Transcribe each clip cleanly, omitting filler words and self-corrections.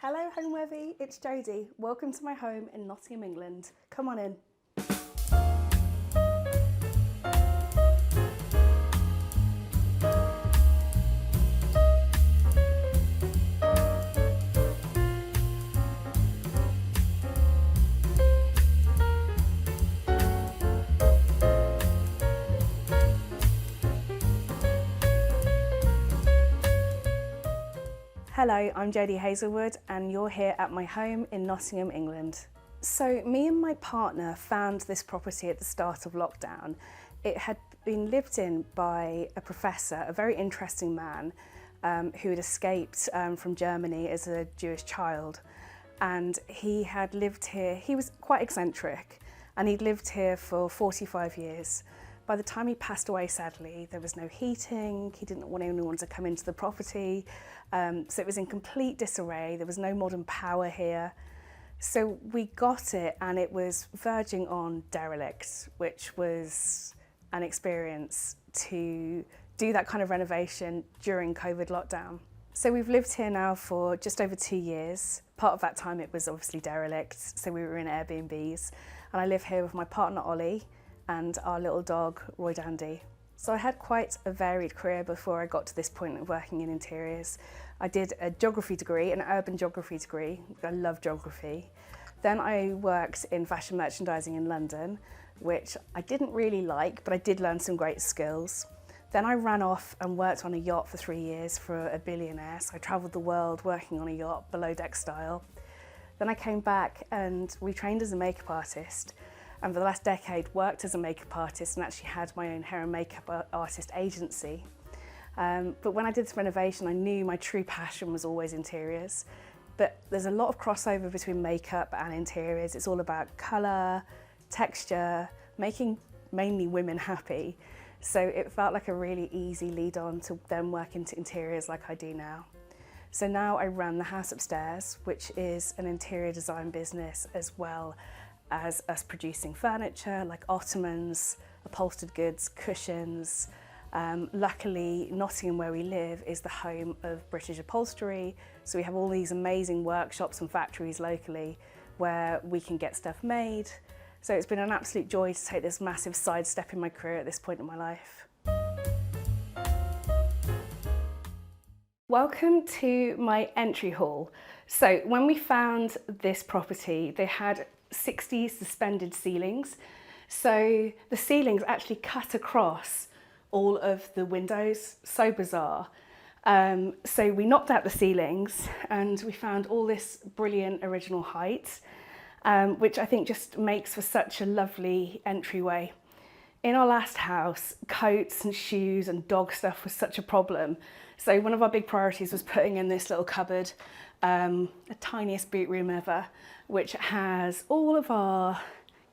Hello Homeworthy, it's Jodie. Welcome to my home in Nottingham, England. Come on in. Hello, I'm Jodie Hazlewood and you're here at my home in Nottingham, England. So me and my partner found this property at the start of lockdown. It had been lived in by a professor, a very interesting man who had escaped from Germany as a Jewish child. And he had lived here, he was quite eccentric, and he'd lived here for 45 years. By the time he passed away, sadly, there was no heating, he didn't want anyone to come into the property, so it was in complete disarray, there was no modern power here. So we got it and it was verging on derelict, which was an experience to do that kind of renovation during COVID lockdown. So we've lived here now for just over 2 years. Part of that time it was obviously derelict, so we were in Airbnbs. And I live here with my partner Ollie and our little dog, Roy Dandy. So I had quite a varied career before I got to this point of working in interiors. I did a geography degree, an urban geography degree. I love geography. Then I worked in fashion merchandising in London, which I didn't really like, but I did learn some great skills. Then I ran off and worked on a yacht for 3 years for a billionaire. So I traveled the world working on a yacht, below deck style. Then I came back and retrained as a makeup artist. And for the last decade worked as a makeup artist and actually had my own hair and makeup artist agency. But when I did this renovation, I knew my true passion was always interiors. But there's a lot of crossover between makeup and interiors. It's all about colour, texture, making mainly women happy. So it felt like a really easy lead on to then work into interiors like I do now. So now I run the house upstairs, which is an interior design business as well as us producing furniture like ottomans, upholstered goods, cushions. Luckily, Nottingham, where we live, is the home of British upholstery. So we have all these amazing workshops and factories locally where we can get stuff made. So it's been an absolute joy to take this massive sidestep in my career at this point in my life. Welcome to my entry hall. So when we found this property, they had 60 suspended ceilings. So the ceilings actually cut across all of the windows, so bizarre. So we knocked out the ceilings and we found all this brilliant original height, which I think just makes for such a lovely entryway. In our last house, coats and shoes and dog stuff was such a problem. So one of our big priorities was putting in this little cupboard, the tiniest boot room ever, which has all of our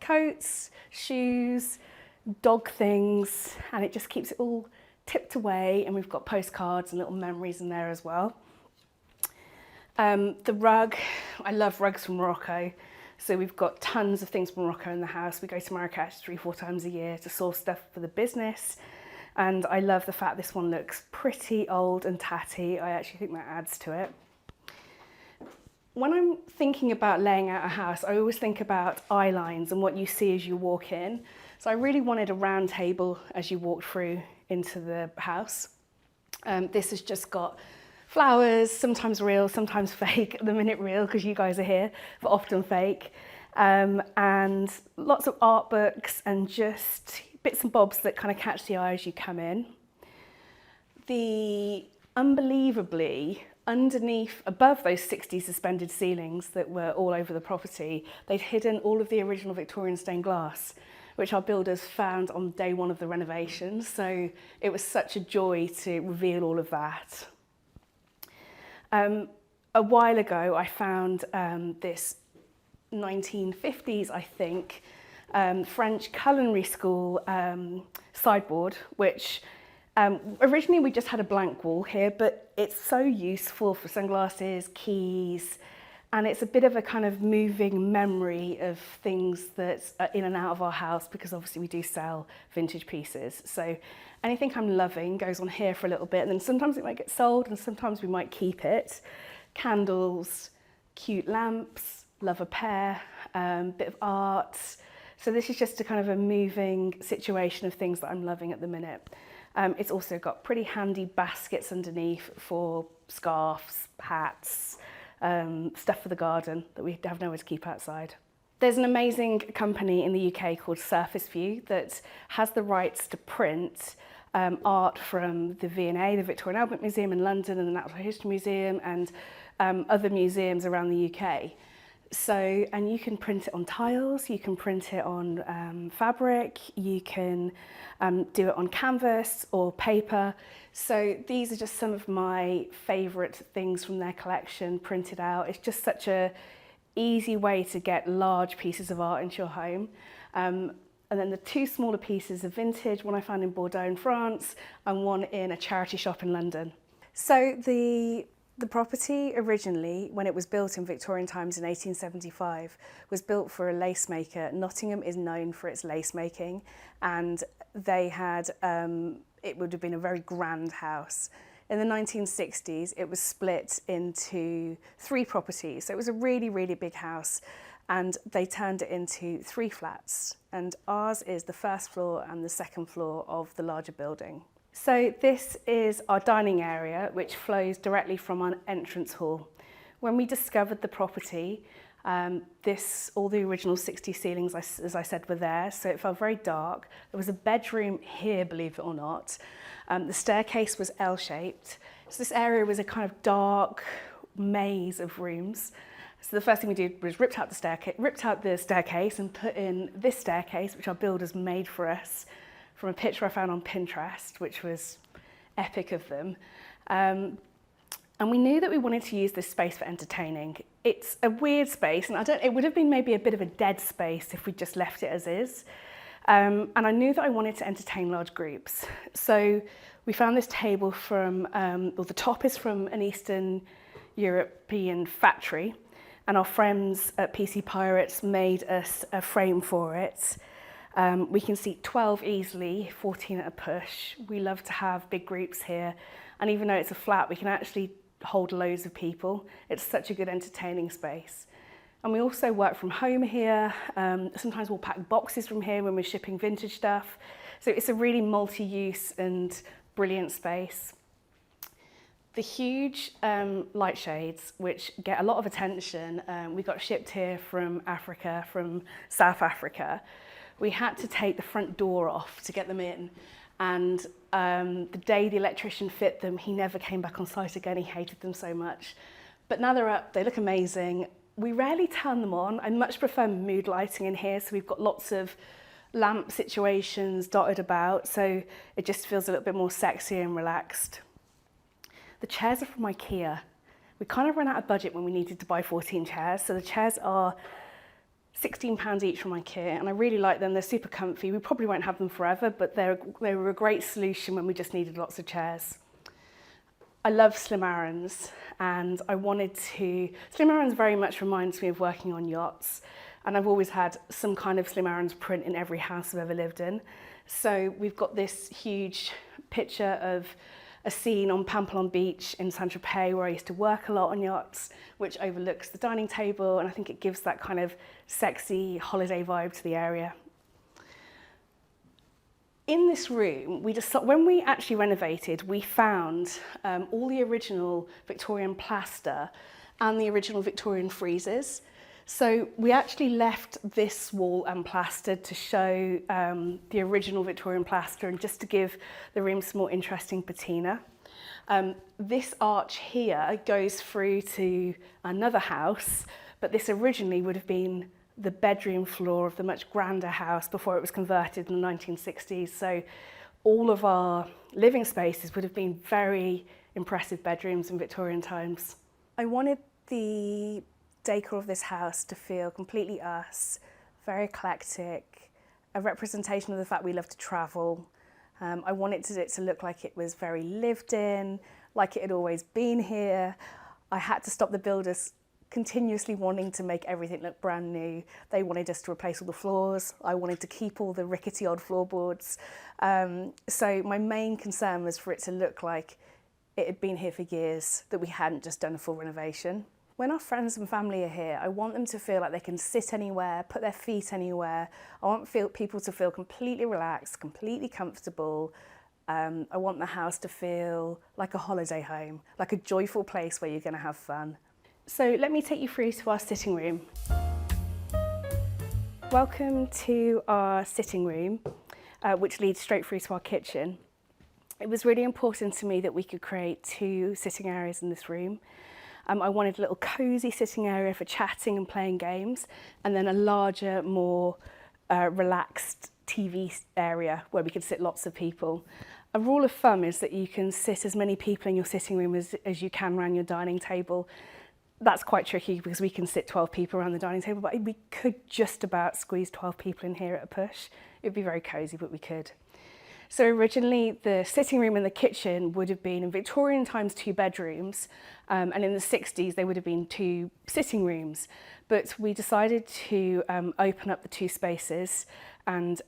coats, shoes, dog things, and it just keeps it all tipped away, and we've got postcards and little memories in there as well. The rug, I love rugs from Morocco, so we've got tons of things from Morocco in the house. We go to Marrakesh 3-4 times a year to source stuff for the business, and I love the fact this one looks pretty old and tatty. I actually think that adds to it. When I'm thinking about laying out a house, I always think about eye lines and what you see as you walk in. So I really wanted a round table as you walk through into the house. This has just got flowers, sometimes real, sometimes fake, at the minute real because you guys are here, but often fake. And lots of art books and just bits and bobs that kind of catch the eye as you come in. Unbelievably, underneath, above those 60 suspended ceilings that were all over the property, they'd hidden all of the original Victorian stained glass, which our builders found on day one of the renovation. So it was such a joy to reveal all of that. A while ago, I found this 1950s, I think, French culinary school sideboard, which originally we just had a blank wall here, but it's so useful for sunglasses, keys, and it's a bit of a kind of moving memory of things that are in and out of our house, because obviously we do sell vintage pieces. So anything I'm loving goes on here for a little bit, and then sometimes it might get sold and sometimes we might keep it. candles, cute lamps, love a pear, bit of art. So this is just a kind of a moving situation of things that I'm loving at the minute. It's also got pretty handy baskets underneath for scarves, hats, stuff for the garden that we have nowhere to keep outside. There's an amazing company in the UK called Surface View that has the rights to print art from the V&A, the Victorian Albert Museum in London, and the Natural History Museum, and other museums around the UK. So, and you can print it on tiles, you can print it on fabric, you can do it on canvas or paper. So these are just some of my favourite things from their collection printed out. It's just such a easy way to get large pieces of art into your home. And then the two smaller pieces are vintage, one I found in Bordeaux in France and one in a charity shop in London. So the property originally, when it was built in Victorian times in 1875, was built for a lace maker. Nottingham is known for its lace making, and they had, it would have been a very grand house. In the 1960s, it was split into 3 properties. So it was a really, really big house, and they turned it into 3 flats. And ours is the first floor and the second floor of the larger building. So this is our dining area, which flows directly from our entrance hall. When we discovered the property, all the original 60 ceilings, as I said, were there, so it felt very dark. There was a bedroom here, believe it or not. The staircase was L-shaped. So this area was a kind of dark maze of rooms. So the first thing we did was ripped out the staircase and put in this staircase, which our builders made for us, from a picture I found on Pinterest, which was epic of them. And we knew that we wanted to use this space for entertaining. It's a weird space, and it would have been maybe a bit of a dead space if we just left it as is. And I knew that I wanted to entertain large groups. So we found this table from, the top is from an Eastern European factory, and our friends at PC Pirates made us a frame for it. We can seat 12 easily, 14 at a push. We love to have big groups here. And even though it's a flat, we can actually hold loads of people. It's such a good entertaining space. And we also work from home here. Sometimes we'll pack boxes from here when we're shipping vintage stuff. So it's a really multi-use and brilliant space. The huge light shades, which get a lot of attention, we got shipped here from Africa, from South Africa. We had to take the front door off to get them in. And the day the electrician fit them, he never came back on site again. He hated them so much. But now they're up, they look amazing. We rarely turn them on. I much prefer mood lighting in here. So we've got lots of lamp situations dotted about. So it just feels a little bit more sexy and relaxed. The chairs are from IKEA. We kind of ran out of budget when we needed to buy 14 chairs. So the chairs are £16 each from IKEA, and I really like them. They're super comfy. We probably won't have them forever, but they were a great solution when we just needed lots of chairs. I love Slim Aarons, and Slim Aarons very much reminds me of working on yachts, and I've always had some kind of Slim Aarons print in every house I've ever lived in. So we've got this huge picture of a scene on Pampelon Beach in Saint-Tropez where I used to work a lot on yachts, which overlooks the dining table, and I think it gives that kind of sexy holiday vibe to the area. In this room, when we actually renovated, we found all the original Victorian plaster and the original Victorian friezes. So we actually left this wall unplastered to show the original Victorian plaster and just to give the room some more interesting patina. This arch here goes through to another house, but this originally would have been the bedroom floor of the much grander house before it was converted in the 1960s. So all of our living spaces would have been very impressive bedrooms in Victorian times. I wanted the decor of this house to feel completely us, very eclectic, a representation of the fact we love to travel. I wanted it to look like it was very lived in, like it had always been here. I had to stop the builders continuously wanting to make everything look brand new. They wanted us to replace all the floors. I wanted to keep all the rickety old floorboards. So my main concern was for it to look like it had been here for years, that we hadn't just done a full renovation. When our friends and family are here, I want them to feel like they can sit anywhere, put their feet anywhere. I want people to feel completely relaxed, completely comfortable. I want the house to feel like a holiday home, like a joyful place where you're going to have fun. So let me take you through to our sitting room. Welcome to our sitting room, which leads straight through to our kitchen. It was really important to me that we could create two sitting areas in this room. I wanted a little cosy sitting area for chatting and playing games, and then a larger, more relaxed TV area where we could sit lots of people. A rule of thumb is that you can sit as many people in your sitting room as you can around your dining table. That's quite tricky because we can sit 12 people around the dining table, but we could just about squeeze 12 people in here at a push. It'd be very cosy, but we could. So originally the sitting room and the kitchen would have been in Victorian times 2 bedrooms, and in the 60s they would have been 2 sitting rooms. But we decided to open up the 2 spaces and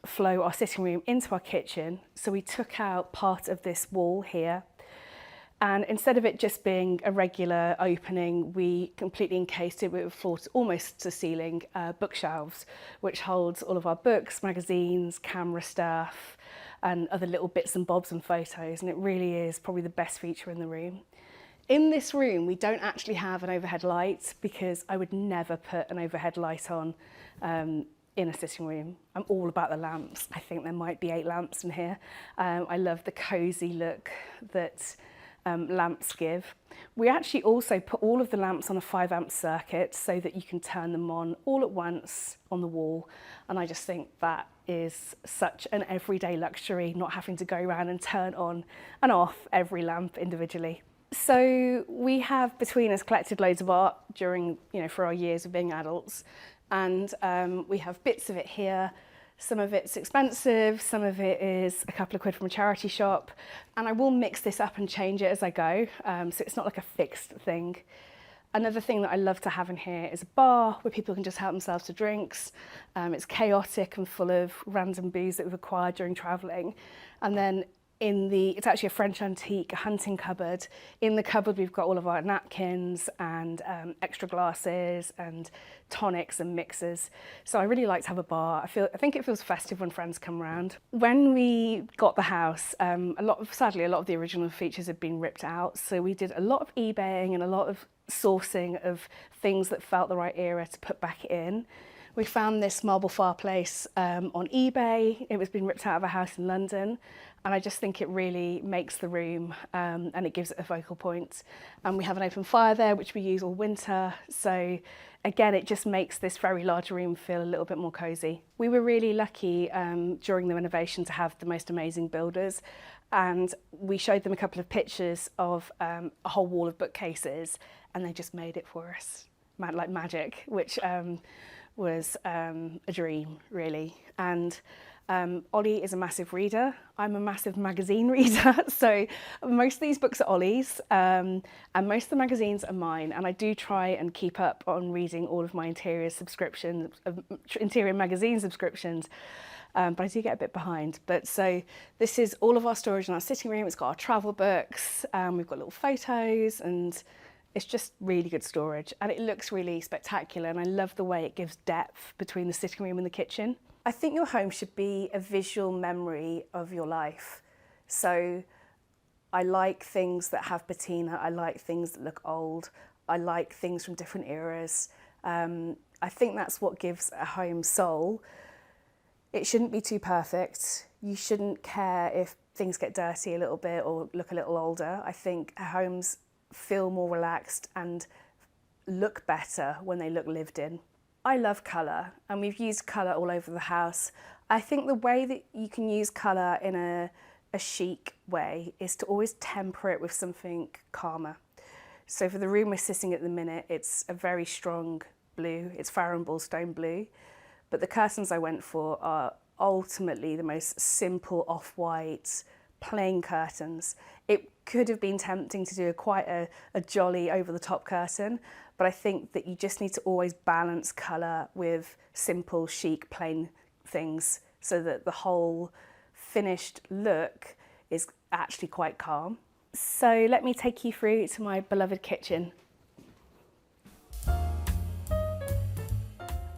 flow our sitting room into our kitchen. So we took out part of this wall here, and instead of it just being a regular opening, we completely encased it with floor to almost to ceiling bookshelves, which holds all of our books, magazines, camera stuff, and other little bits and bobs and photos, and it really is probably the best feature in the room. In this room, we don't actually have an overhead light because I would never put an overhead light on in a sitting room. I'm all about the lamps. I think there might be 8 lamps in here. I love the cosy look that lamps give. We actually also put all of the lamps on a 5-amp circuit so that you can turn them on all at once on the wall, and I just think that is such an everyday luxury, not having to go around and turn on and off every lamp individually. So we have between us collected loads of art during, for our years of being adults, and we have bits of it here. Some of it's expensive, some of it is a couple of quid from a charity shop, and I will mix this up and change it as I go, so it's not like a fixed thing. Another thing that I love to have in here is a bar where people can just help themselves to drinks. It's chaotic and full of random booze that we've acquired during travelling. And then it's actually a French antique, a hunting cupboard. In the cupboard we've got all of our napkins and extra glasses and tonics and mixers. So I really like to have a bar. I think it feels festive when friends come round. When we got the house, sadly a lot of the original features had been ripped out. So we did a lot of eBaying and a lot of sourcing of things that felt the right era to put back in. We found this marble fireplace on eBay. It was being ripped out of a house in London, and I just think it really makes the room and it gives it a focal point. And we have an open fire there, which we use all winter. So again, it just makes this very large room feel a little bit more cosy. We were really lucky during the renovation to have the most amazing builders, and we showed them a couple of pictures of a whole wall of bookcases, and they just made it for us, like magic, which was a dream, really. And Ollie is a massive reader. I'm a massive magazine reader, so most of these books are Ollie's, and most of the magazines are mine, and I do try and keep up on reading all of my interior magazine subscriptions, but I do get a bit behind. But so this is all of our storage in our sitting room. It's got our travel books, we've got little photos, and it's just really good storage, and it looks really spectacular, and I love the way it gives depth between the sitting room and the kitchen. I think your home should be a visual memory of your life. So I like things that have patina, I like things that look old, I like things from different eras. I think that's what gives a home soul. It shouldn't be too perfect. You shouldn't care if things get dirty a little bit or look a little older. I think homes feel more relaxed and look better when they look lived in. I love colour, and we've used colour all over the house. I think the way that you can use colour in a chic way is to always temper it with something calmer. So for the room we're sitting at the minute, it's a very strong blue. It's Farrow & Stone blue, but the curtains I went for are ultimately the most simple off-white, plain curtains. It could have been tempting to do quite a jolly over-the-top curtain, but I think that you just need to always balance colour with simple, chic, plain things so that the whole finished look is actually quite calm. So let me take you through to my beloved kitchen.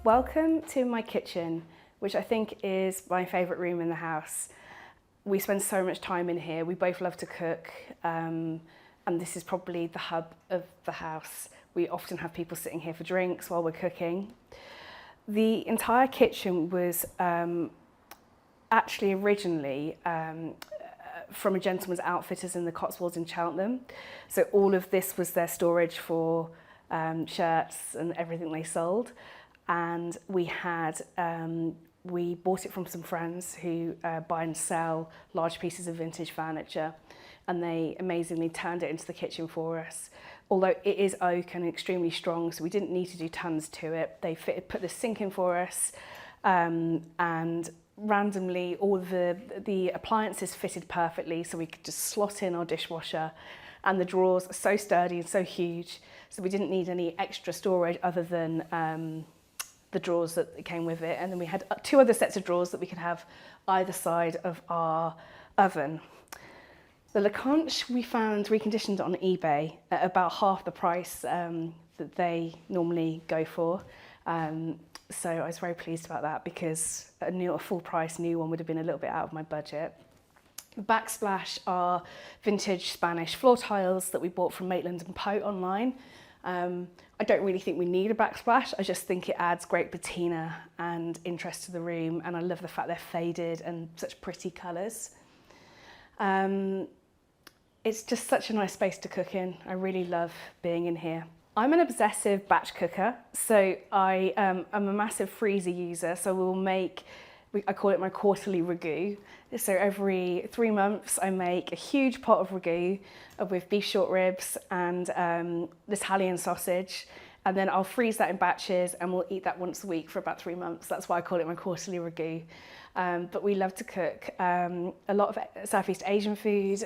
Welcome to my kitchen, which I think is my favourite room in the house. We spend so much time in here. We both love to cook, and this is probably the hub of the house. We often have people sitting here for drinks while we're cooking. The entire kitchen was actually originally from a gentleman's outfitters in the Cotswolds in Cheltenham. So all of this was their storage for shirts and everything they sold. And we bought it from some friends who buy and sell large pieces of vintage furniture, and they amazingly turned it into the kitchen for us. Although it is oak and extremely strong, so we didn't need to do tons to it. They put the sink in for us, and randomly all the appliances fitted perfectly, so we could just slot in our dishwasher, and the drawers are so sturdy and so huge, so we didn't need any extra storage other than the drawers that came with it. And then we had 2 other sets of drawers that we could have either side of our oven. The Lecanche we found reconditioned on eBay at about half the price that they normally go for. So I was very pleased about that, because a full price new one would have been a little bit out of my budget. The backsplash are vintage Spanish floor tiles that we bought from Maitland and Pote online. I don't really think we need a backsplash. I just think it adds great patina and interest to the room, and I love the fact they're faded and such pretty colours. It's just such a nice space to cook in. I really love being in here. I'm an obsessive batch cooker, so I am a massive freezer user, so we'll make, I call it my quarterly ragu. So every 3 months I make a huge pot of ragu with beef short ribs and Italian sausage, and then I'll freeze that in batches and we'll eat that once a week for about 3 months. That's why I call it my quarterly ragu. But we love to cook a lot of Southeast Asian food.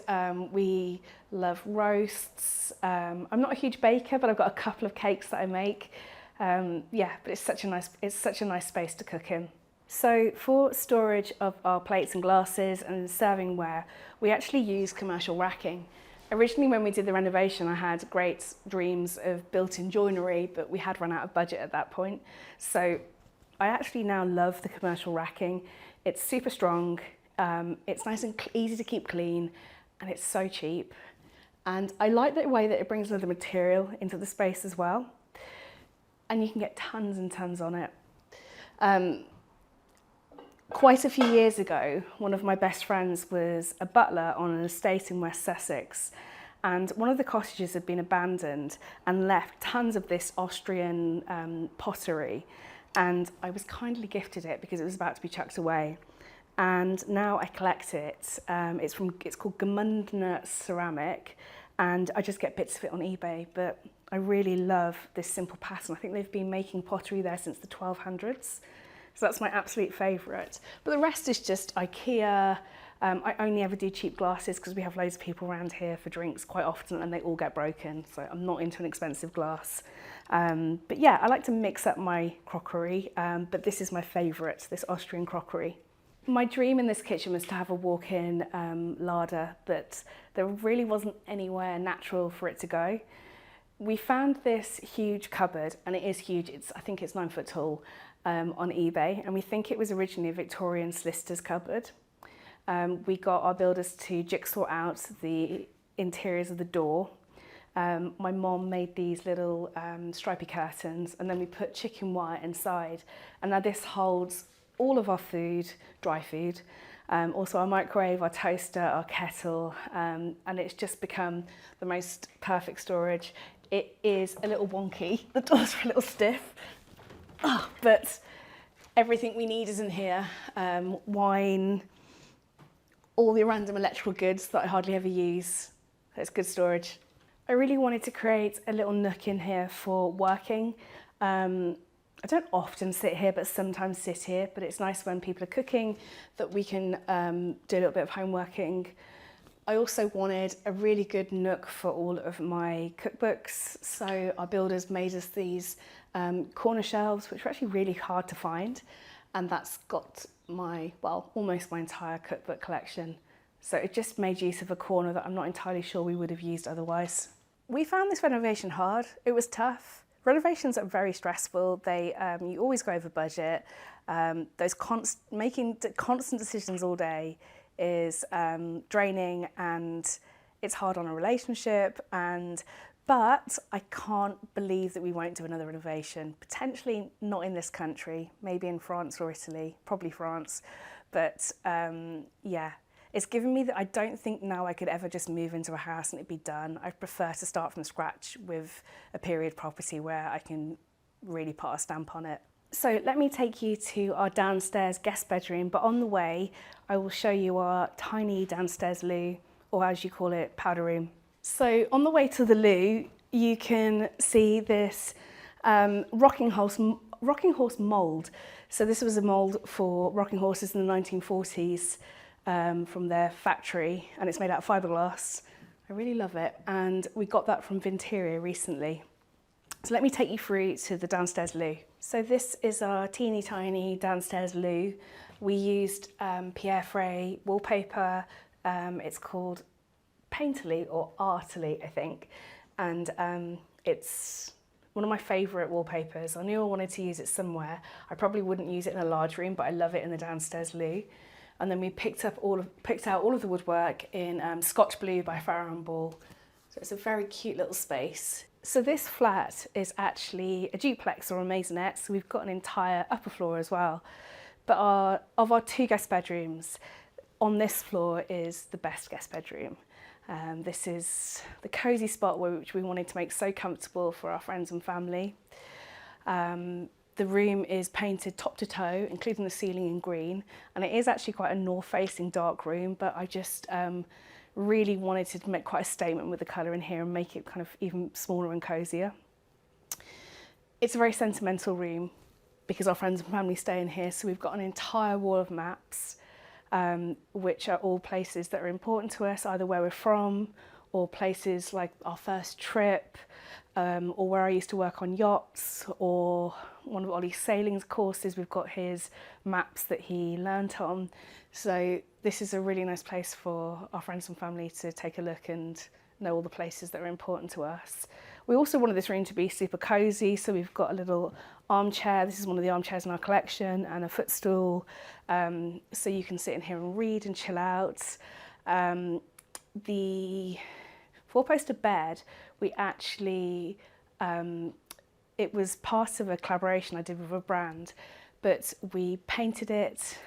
We love roasts. I'm not a huge baker, but I've got a couple of cakes that I make. Yeah, but it's such a nice space to cook in. So for storage of our plates and glasses and servingware, we actually use commercial racking. Originally, when we did the renovation, I had great dreams of built-in joinery, but we had run out of budget at that point. So I actually now love the commercial racking. It's super strong, it's nice and easy to keep clean, and it's so cheap. And I like the way that it brings another material into the space as well. And you can get tons and tons on it. Quite a few years ago, one of my best friends was a butler on an estate in West Sussex, and one of the cottages had been abandoned and left tons of this Austrian pottery, and I was kindly gifted it because it was about to be chucked away. And now I collect it. It's called Gemundner ceramic, and I just get bits of it on eBay, but I really love this simple pattern. I think they've been making pottery there since the 1200s. So that's my absolute favourite. But the rest is just IKEA. I only ever do cheap glasses because we have loads of people around here for drinks quite often and they all get broken. So I'm not into an expensive glass. But yeah, I like to mix up my crockery. But this is my favourite, this Austrian crockery. My dream in this kitchen was to have a walk-in larder, but there really wasn't anywhere natural for it to go. We found this huge cupboard, and it is huge. I think it's 9 foot tall. On eBay, and we think it was originally a Victorian solicitor's cupboard. We got our builders to jigsaw out the interiors of the door. My mom made these little stripy curtains, and then we put chicken wire inside, and now this holds all of our food, dry food, also our microwave, our toaster, our kettle, and it's just become the most perfect storage. It is a little wonky, the doors are a little stiff. Oh, but everything we need is in here. Wine, all the random electrical goods that I hardly ever use. It's good storage. I really wanted to create a little nook in here for working. I don't often sit here, but sometimes sit here, but it's nice when people are cooking that we can do a little bit of home working. I also wanted a really good nook for all of my cookbooks. So our builders made us these corner shelves, which were actually really hard to find. And that's got almost my entire cookbook collection So it just made use of a corner that I'm not entirely sure we would have used otherwise. We found this renovation hard. It was tough. Renovations are very stressful. You always go over budget. Making constant decisions all day is draining, and it's hard on a relationship. But I can't believe that we won't do another renovation. Potentially not in this country, maybe in France or Italy, probably France. But yeah, it's given me that I don't think now I could ever just move into a house and it'd be done. I prefer to start from scratch with a period property where I can really put a stamp on it. So let me take you to our downstairs guest bedroom, but on the way I will show you our tiny downstairs loo, or as you call it, powder room. So on the way to the loo, you can see this rocking horse mould. So this was a mould for rocking horses in the 1940s from their factory, and it's made out of fiberglass. I really love it, and we got that from Victorian recently. So let me take you through to the downstairs loo. So this is our teeny tiny downstairs loo. We used Pierre Frey wallpaper. It's called Painterly or Artily, I think, and it's one of my favourite wallpapers. I knew I wanted to use it somewhere. I probably wouldn't use it in a large room, but I love it in the downstairs loo. And then we picked out all of the woodwork in Scotch Blue by Farrow & Ball. So it's a very cute little space. So this flat is actually a duplex or a maisonette, so we've got an entire upper floor as well. But of our 2 guest bedrooms, on this floor is the best guest bedroom. This is the cosy spot which we wanted to make so comfortable for our friends and family. The room is painted top to toe, including the ceiling in green, and it is actually quite a north-facing dark room, but I just really wanted to make quite a statement with the colour in here and make it kind of even smaller and cosier. It's a very sentimental room because our friends and family stay in here, so we've got an entire wall of maps, which are all places that are important to us, either where we're from or places like our first trip, or where I used to work on yachts, or one of Ollie's sailing courses. We've got his maps that he learnt on. So this is a really nice place for our friends and family to take a look and know all the places that are important to us. We also wanted this room to be super cosy, so we've got a little armchair. This is one of the armchairs in our collection, and a footstool, so you can sit in here and read and chill out. The 4-poster bed, we actually, it was part of a collaboration I did with a brand, but we painted it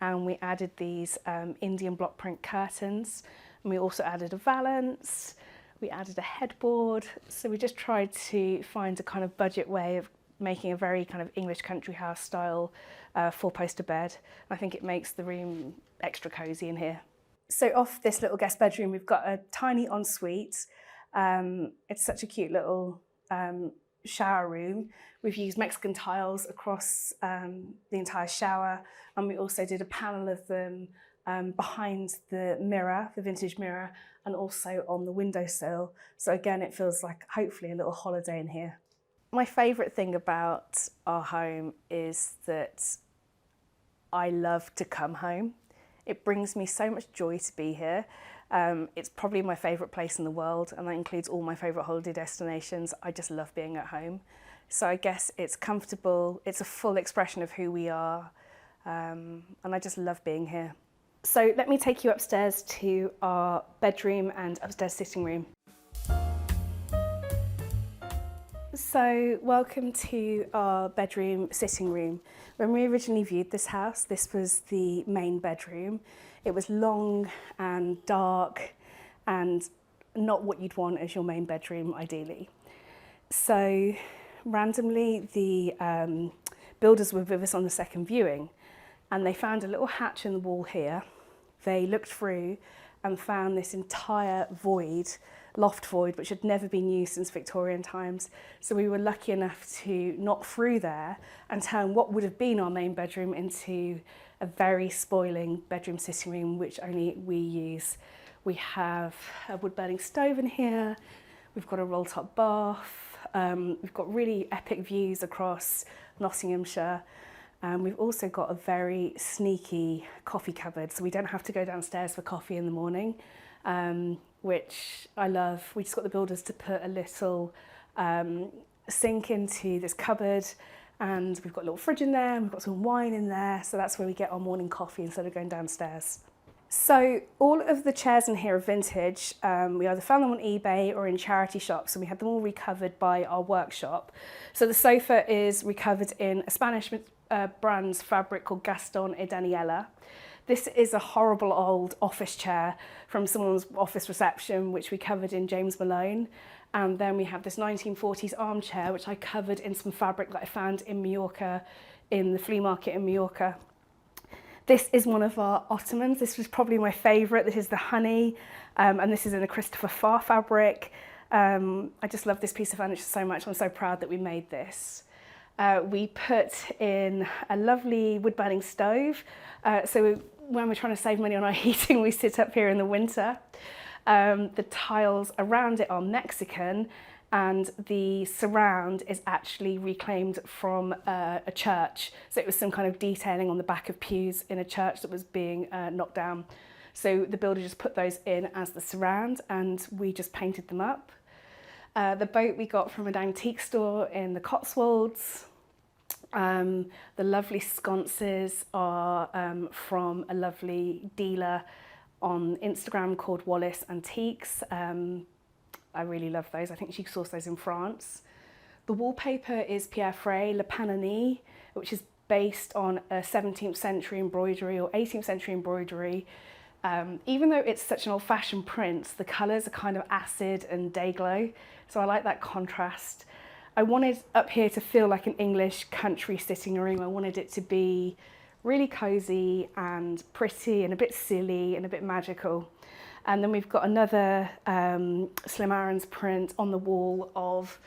and we added these Indian block print curtains, and we also added a valance, we added a headboard. So we just tried to find a kind of budget way of making a very kind of English country house style 4-poster bed. I think it makes the room extra cosy in here. So off this little guest bedroom, we've got a tiny ensuite. It's such a cute little shower room. We've used Mexican tiles across the entire shower, and we also did a panel of them behind the mirror, the vintage mirror, and also on the windowsill. So again, it feels like hopefully a little holiday in here. My favourite thing about our home is that I love to come home. It brings me so much joy to be here. It's probably my favourite place in the world, and that includes all my favourite holiday destinations. I just love being at home. So I guess it's comfortable, it's a full expression of who we are, and I just love being here. So let me take you upstairs to our bedroom and upstairs sitting room. So welcome to our bedroom sitting room. When we originally viewed this house, this was the main bedroom. It was long and dark and not what you'd want as your main bedroom ideally. So randomly the builders were with us on the second viewing, and they found a little hatch in the wall here. They looked through and found this entire void, loft void, which had never been used since Victorian times. So we were lucky enough to knock through there and turn what would have been our main bedroom into a very spoiling bedroom sitting room, which only we use. We have a wood burning stove in here. We've got a roll top bath. We've got really epic views across Nottinghamshire. And we've also got a very sneaky coffee cupboard, so we don't have to go downstairs for coffee in the morning, which I love. We just got the builders to put a little sink into this cupboard, and we've got a little fridge in there, and we've got some wine in there, so that's where we get our morning coffee instead of going downstairs. So all of the chairs in here are vintage. We either found them on eBay or in charity shops, and we had them all recovered by our workshop. So the sofa is recovered in a Spanish brand's fabric called Gaston y Daniela. This is a horrible old office chair from someone's office reception, which we covered in James Malone. And then we have this 1940s armchair, which I covered in some fabric that I found in Mallorca, in the flea market in Mallorca. This is one of our ottomans. This was probably my favourite. This is the honey, and this is in a Christopher Farr fabric. I just love this piece of furniture so much. I'm so proud that we made this. We put in a lovely wood-burning stove. So when we're trying to save money on our heating, we sit up here in the winter. The tiles around it are Mexican, and the surround is actually reclaimed from a church. So it was some kind of detailing on the back of pews in a church that was being knocked down. So the builder just put those in as the surround, and we just painted them up. The boat we got from an antique store in the Cotswolds. The lovely sconces are from a lovely dealer on Instagram called Wallace Antiques. I really love those. I think she sourced those in France. The wallpaper is Pierre Frey Le Panini, which is based on a 17th century embroidery or 18th century embroidery. Even though it's such an old-fashioned print, the colours are kind of acid and day glow, so I like that contrast. I wanted up here to feel like an English country sitting room. I wanted it to be really cosy and pretty and a bit silly and a bit magical. And then we've got another Slim Aaron's print on the wall of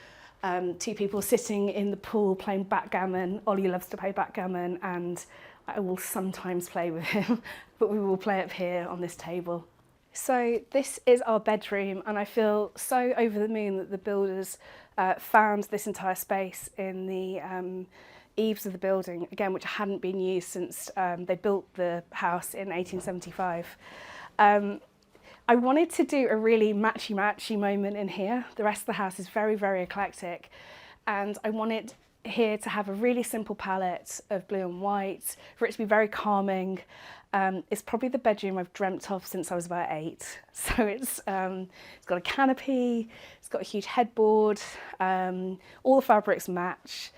two people sitting in the pool playing backgammon. Ollie loves to play backgammon, and I will sometimes play with him, but we will play up here on this table. So this is our bedroom, and I feel so over the moon that the builders found this entire space in the eaves of the building, again, which hadn't been used since they built the house in 1875. I wanted to do a really matchy-matchy moment in here. The rest of the house is very, very eclectic, and I wanted here to have a really simple palette of blue and white, for it to be very calming. It's probably the bedroom I've dreamt of since I was about 8. So it's got a canopy, it's got a huge headboard, all the fabrics match.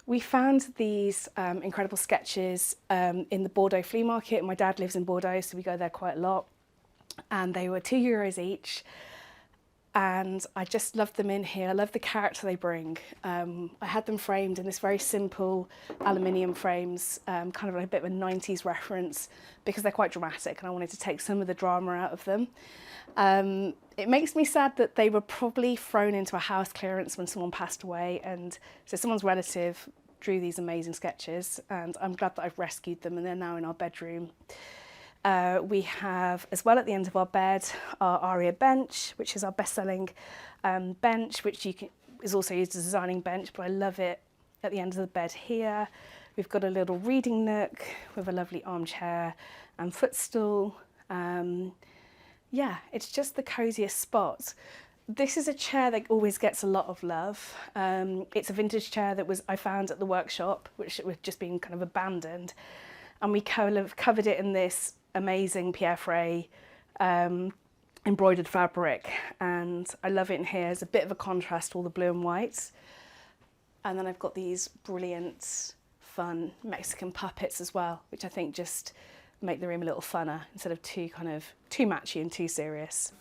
We found these incredible sketches in the Bordeaux flea market. My dad lives in Bordeaux, so we go there quite a lot. And they were €2 each. And I just loved them in here. I love the character they bring. I had them framed in this very simple aluminium frames, kind of like a bit of a 90s reference, because they're quite dramatic and I wanted to take some of the drama out of them. It makes me sad that they were probably thrown into a house clearance when someone passed away, and so someone's relative drew these amazing sketches, and I'm glad that I've rescued them and they're now in our bedroom. We have, as well at the end of our bed, our Aria bench, which is our best-selling bench, which is also used as a designing bench, but I love it at the end of the bed here. We've got a little reading nook with a lovely armchair and footstool. Yeah, it's just the coziest spot. This is a chair that always gets a lot of love. It's a vintage chair that I found at the workshop, which was just being kind of abandoned. And we covered it in this amazing Pierre Frey embroidered fabric, and I love it in here. It's a bit of a contrast to all the blue and white. And then I've got these brilliant, fun Mexican puppets as well, which I think just make the room a little funner instead of too matchy and too serious.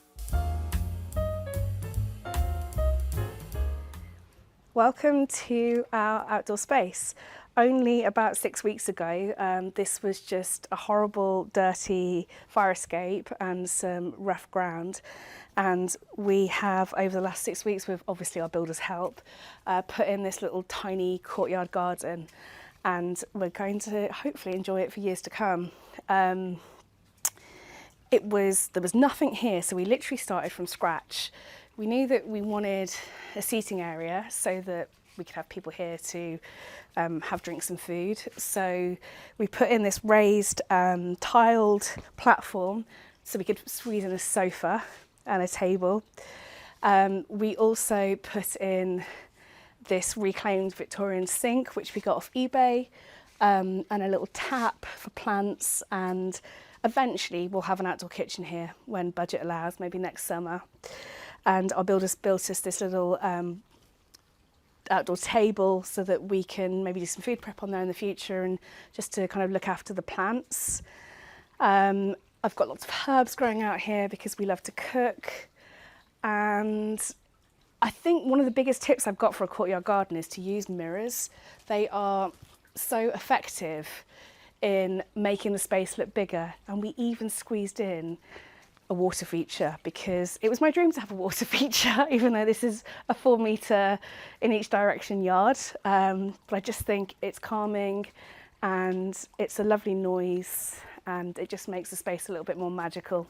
Welcome to our outdoor space. Only about 6 weeks ago, this was just a horrible, dirty fire escape and some rough ground. And we have, over the last 6 weeks, with obviously our builder's help, put in this little tiny courtyard garden. And we're going to hopefully enjoy it for years to come. There was nothing here, so we literally started from scratch. We knew that we wanted a seating area so that we could have people here to have drinks and food. So we put in this raised tiled platform so we could squeeze in a sofa and a table. We also put in this reclaimed Victorian sink, which we got off eBay, and a little tap for plants, and eventually we'll have an outdoor kitchen here when budget allows, maybe next summer. And our builders built us this little outdoor table so that we can maybe do some food prep on there in the future, and just to kind of look after the plants. I've got lots of herbs growing out here because we love to cook. And I think one of the biggest tips I've got for a courtyard garden is to use mirrors. They are so effective in making the space look bigger, and we even squeezed in a water feature because it was my dream to have a water feature, even though this is a 4 metre in each direction yard. But I just think it's calming and it's a lovely noise, and it just makes the space a little bit more magical.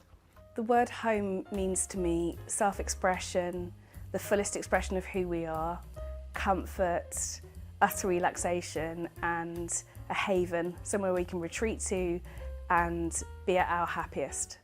The word home means to me self-expression, the fullest expression of who we are, comfort, utter relaxation, and a haven, somewhere we can retreat to and be at our happiest.